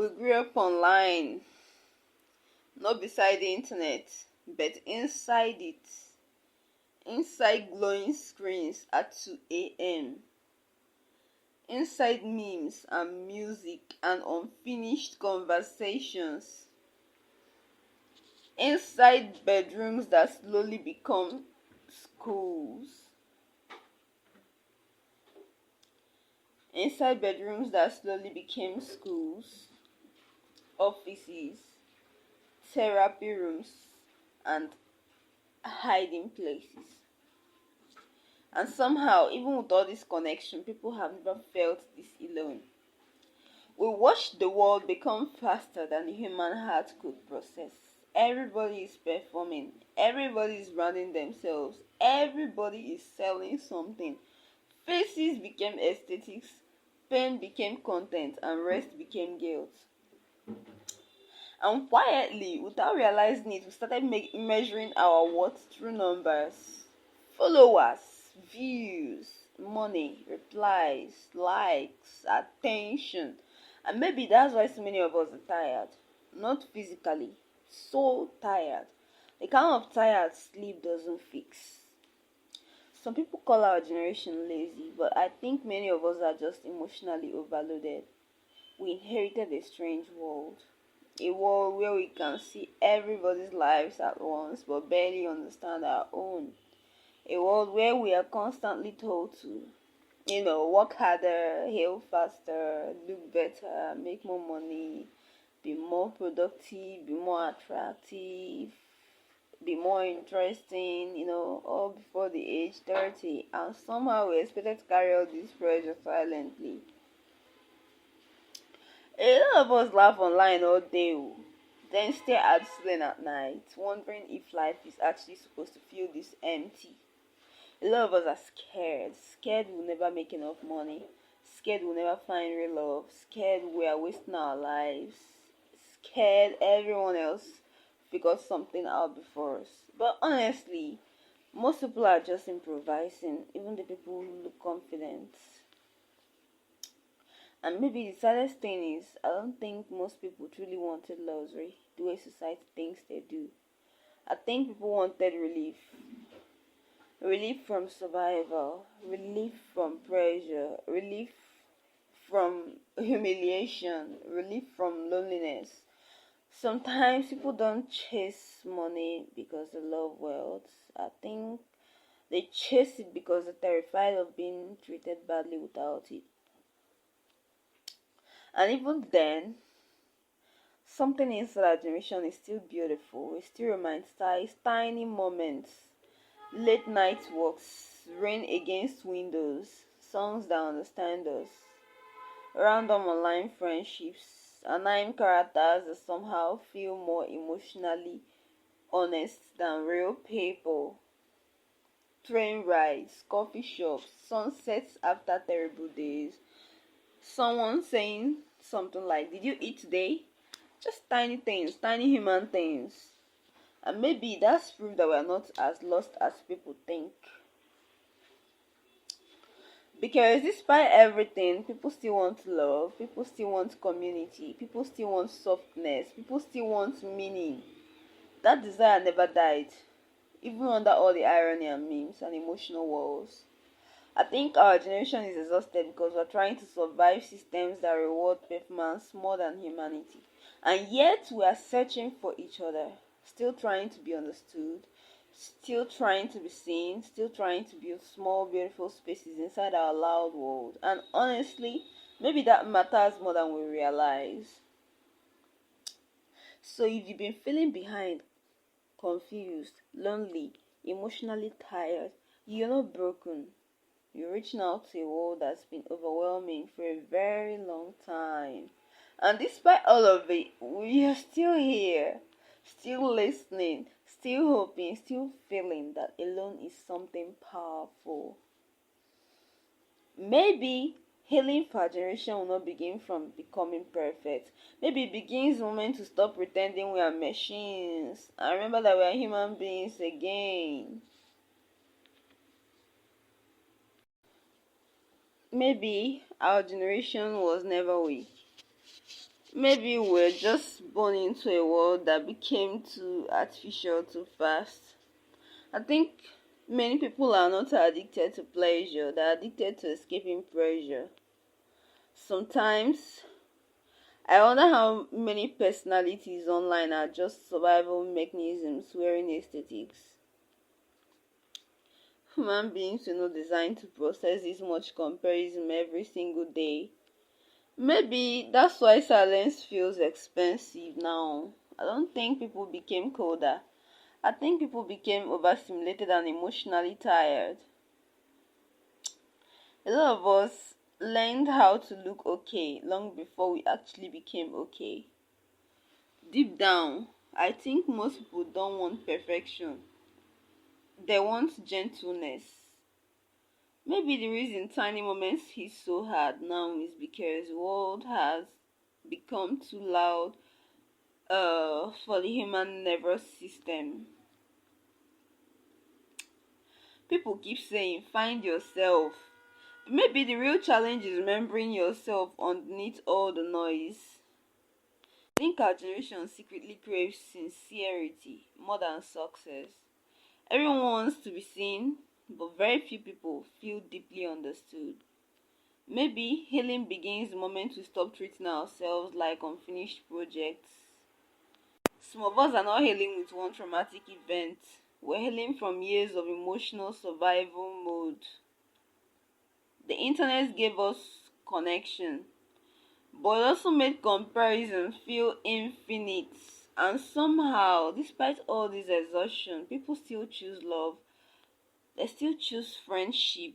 We grew up online, not beside the internet, but inside it. Inside glowing screens at 2 a.m. Inside memes and music and unfinished conversations. Inside bedrooms that slowly become schools. Inside bedrooms that slowly became schools, offices, therapy rooms, and hiding places. And somehow, even with all this connection, people have never felt this alone. We watch the world become faster than the human heart could process. Everybody is performing, everybody is running themselves, everybody is selling something. Faces became aesthetics, pain became content, and rest became guilt. And quietly, without realizing it, we started measuring our worth through numbers, followers, views, money, replies, likes, attention. And maybe that's why so many of us are tired. Not physically, so tired. The kind of tired sleep doesn't fix. Some people call our generation lazy, but I think many of us are just emotionally overloaded. We inherited a strange world. A world where we can see everybody's lives at once but barely understand our own. A world where we are constantly told to, work harder, heal faster, look better, make more money, be more productive, be more attractive, be more interesting, all before the age 30. And somehow we expected to carry all this pressure silently. A lot of us laugh online all day, oh, then stare at ceiling at night, wondering if life is actually supposed to feel this empty. A lot of us are scared. Scared we'll never make enough money. Scared we'll never find real love. Scared we are wasting our lives. Scared everyone else figures something out before us. But honestly, most people are just improvising, even the people who look confident. And maybe the saddest thing is, I don't think most people truly wanted luxury the way society thinks they do. I think people wanted relief. Relief from survival, relief from pressure, relief from humiliation, relief from loneliness. Sometimes people don't chase money because they love wealth. I think they chase it because they're terrified of being treated badly without it. And even then, something inside our generation is still beautiful. It still romanticizes tiny moments, late night walks, rain against windows, songs that understand us, random online friendships, anime characters that somehow feel more emotionally honest than real people, train rides, coffee shops, sunsets after terrible days, someone saying something like, "Did you eat today?" Just tiny things, tiny human things. And maybe that's proof that we're not as lost as people think. Because despite everything, people still want love, people still want community, people still want softness, people still want meaning. That desire never died, even under all the irony and memes and emotional walls. I think our generation is exhausted because we're trying to survive systems that reward performance more than humanity. And yet we are searching for each other, still trying to be understood, still trying to be seen, still trying to build small, beautiful spaces inside our loud world. And honestly, maybe that matters more than we realize. So if you've been feeling behind, confused, lonely, emotionally tired, you're not broken. You're reaching out to a world that's been overwhelming for a very long time. And despite all of it, we are still here, still listening, still hoping, still feeling that alone is something powerful. Maybe healing for our generation will not begin from becoming perfect. Maybe it begins the moment to stop pretending we are machines and remember that we are human beings again. Maybe our generation was never weak. Maybe we're just born into a world that became too artificial too fast. I think many people are not addicted to pleasure, they're addicted to escaping pressure. Sometimes I wonder how many personalities online are just survival mechanisms wearing aesthetics. Human beings are not designed to process this much comparison every single day. Maybe that's why silence feels expensive now. I don't think people became colder. I think people became overstimulated and emotionally tired. A lot of us learned how to look okay long before we actually became okay. Deep down, I think most people don't want perfection, they want gentleness. Maybe the reason tiny moments hit so hard now is because the world has become too loud for the human nervous system. People keep saying find yourself. Maybe the real challenge is remembering yourself underneath all the noise. I think our generation secretly craves sincerity more than success. Everyone wants to be seen, but very few people feel deeply understood. Maybe healing begins the moment we stop treating ourselves like unfinished projects. Some of us are not healing with one traumatic event. We're healing from years of emotional survival mode. The internet gave us connection, but it also made comparison feel infinite. And somehow, despite all this exhaustion, people still choose love. They still choose friendship.